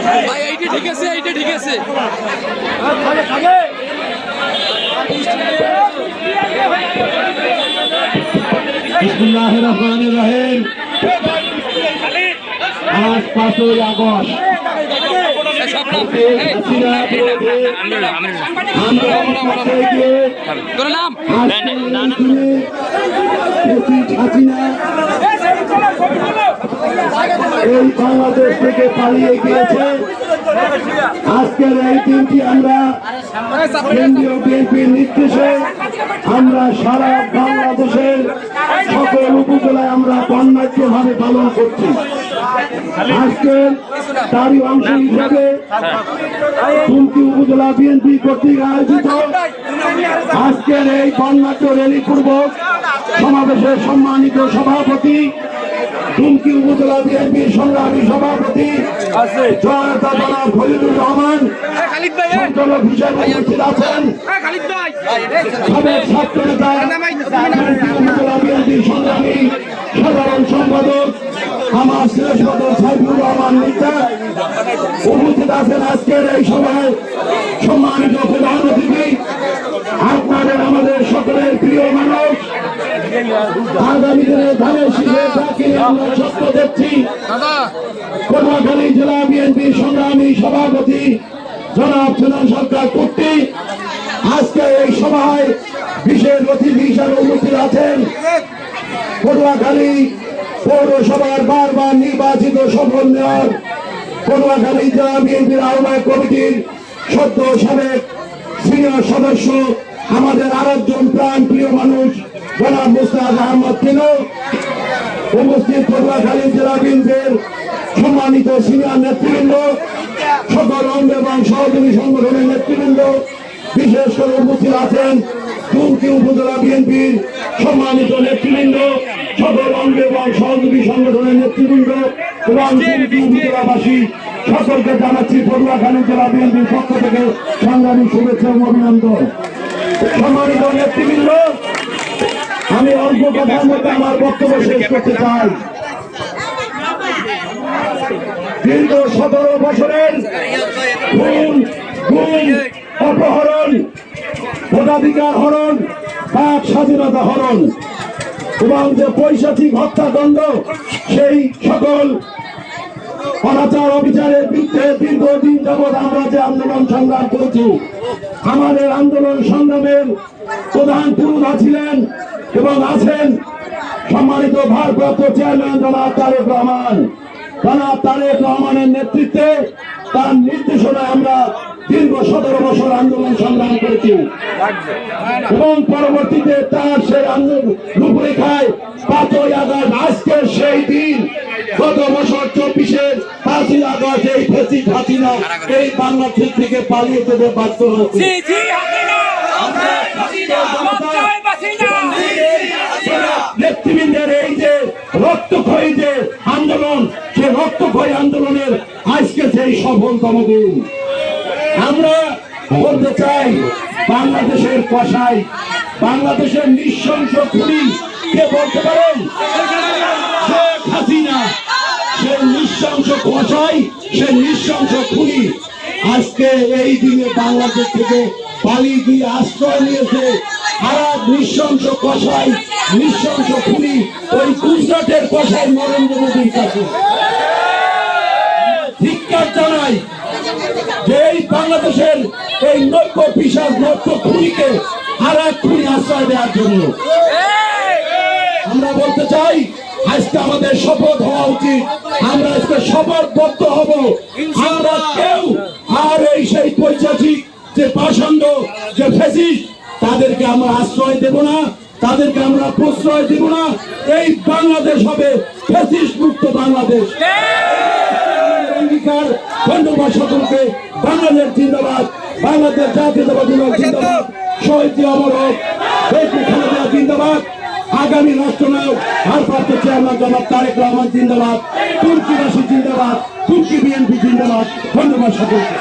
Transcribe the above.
ভাই এইটা ঠিক আছে, এইটা ঠিক আছে। বিসমিল্লাহির রহমানির রহিম। আজ 5ই আগস্ট এই বাংলাদেশ থেকে পালিয়ে গিয়েছে। আজকের এই দিনটি আমরা কেন্দ্রীয় বিএনপির নির্দেশে আমরা সারা বাংলাদেশের সকল উপজেলায় আমরা বর্ণাঢ্যভাবে পালন করছি। আজকের তারই অংশ হিসেবে কুমকি উপজেলা বিএনপি কর্তৃক আয়োজিত আজকের এই বর্ণাঢ্য র্যালি পূর্বক সমাবেশের সম্মানিত সভাপতি, কুমকি উপজেলা বিএনপির সংগ্রামী সভাপতি জনতা জনাব খলিলুর রহমান সঞ্চালক হিসেবে উপস্থিত আছেন। সাবেক ছাত্র নেতা উপজেলা বিএনপির সংগ্রামী সাধারণ সম্পাদক আমার শ্রেষ্ঠ সাইফুর রহমান মির্জা উপস্থিত আছেন। আজকের এই সভায় সম্মানিত প্রধান অতিথি, আপনাদের আমাদের সকলের প্রিয় মানুষ, আগামী দিনে ধানের শীষে যাকে আমরা স্বপ্ন দেখছি, পটুয়াখালী জেলা বিএনপির সংগ্রামী সভাপতি জনাব সুজন সরকার কর্তৃক আজকে এই সভায় বিশেষ অতিথি হিসাবে উপস্থিত আছেন পটুয়াখালী পৌরসভার বারবার নির্বাচিত সফল মেয়র, পটুয়াখালী জেলা বিএনপির আহ্বায়ক কমিটির সদ্য সাবেক সিনিয়র সদস্য, আমাদের আরেকজন প্রাণ প্রিয় মানুষ জনাব মুস্তাক আহমদ তিনু উপস্থিত, পটুয়াখালী জেলা বিএনপির সম্মানিত সিনিয়র নেতৃবৃন্দ, সকল অঙ্গ এবং সহযোগী সংগঠনের নেতৃবৃন্দ, বিশেষ করে উপস্থিত আছেন কুমকি উপজেলা বিএনপির সম্মানিত নেতৃবৃন্দ, সকল অঙ্গ এবং সহযোগী সংগঠনের নেতৃবৃন্দ এবং কুমকি উপজেলাবাসী সকলকে জানাচ্ছি পটুয়াখালী জেলা বিএনপির পক্ষ থেকে সংগ্রামী শুভেচ্ছা ও অভিনন্দন। সম্মানিত নেতৃবৃন্দ, আমি অল্প কথার মধ্যে আমার বক্তব্য শেষ করতে চাই। দীর্ঘ 17 বছরের খুন, গুম, অপহরণ, ভোটাধিকার হরণ, বাক স্বাধীনতা হরণ এবং যে পৈশাচিক হত্যাকাণ্ড, সেই সকল অনাচার অবিচারের বিরুদ্ধে দীর্ঘদিন যাবৎ আমরা যে আন্দোলন সংগ্রাম করেছি, আমাদের আন্দোলন সংগ্রামের প্রধান পুরোধা ছিলেন এবং আছেন সম্মানিত ভারপ্রাপ্ত চেয়ারম্যান জনাব তারেক রহমান। জনাব তারেক রহমানের নেতৃত্বে, তার নির্দেশনায় আমরা দীর্ঘ 17 বছর আন্দোলন সংগ্রাম করেছি এবং পরবর্তীতে তার সেই আন্দোলন রূপরেখায় 5ই আগস্ট আজকের সেই দিন, গত বছর 24-এর 5ই আগস্ট এই ফ্যাসিস্ট হাসিনা এই বাংলাদেশ থেকে পালিয়ে যেতে বাধ্য হয়েছে। নেতৃবৃন্দের এই যে রক্তক্ষয়ী যে আন্দোলন, সে রক্তক্ষয়ী আন্দোলনের আজকে সেই সফলতম দিন। আমরা বলতে চাই, বাংলাদেশের কসাই, বাংলাদেশের নৃশংস খুনি কে বলতে পারেন? শেখ হাসিনা, সে নৃশংস কসাই, সে নৃশংস খুনি আজকে এই দিনে বাংলাদেশ থেকে পালিয়ে গিয়ে আশ্রয় নিয়েছে। সারা নৃশংস কসাই, নৃশংস খুনি ওই গুজরাটের কসাই নরেন্দ্র মোদীর কাছে ধিক্কার জানাই যে এই বাংলাদেশের এই নৈক্য পিসার নৈক্য খুনিকে আর এক খুনি আশ্রয় দেওয়ার জন্য আমরা বলতে চাই, আজকে আমাদের শপথ হওয়া উচিত। আমরা আজকে শপথবদ্ধ হব, আমরা কেউ আর এই সেই পৈশাচিক যে পাষণ্ড, যে ফ্যাসিস্ট, তাদেরকে আমরা আশ্রয় দেব না, তাদেরকে আমরা প্রশ্রয় দেব না। এই বাংলাদেশ হবে ফ্যাসিস্ট মুক্ত বাংলাদেশ। অঙ্গীকার ধন্যবাদ সকলকে। বাংলাদেশ জিন্দাবাদ, বাংলাদেশ জাতীয়তাবাদী দল জিন্দাবাদ, শহীদ অমর হোক, খালেদা জিন্দাবাদ, আগামী রাষ্ট্রনায়ক ভারপ্রাপ্ত চেয়ারম্যান জনাব তারেক রহমান জিন্দাবাদ, তুর্কিবাসী জিন্দাবাদ, তুর্কি বিএনপি জিন্দাবাদ। ধন্যবাদ সকলকে।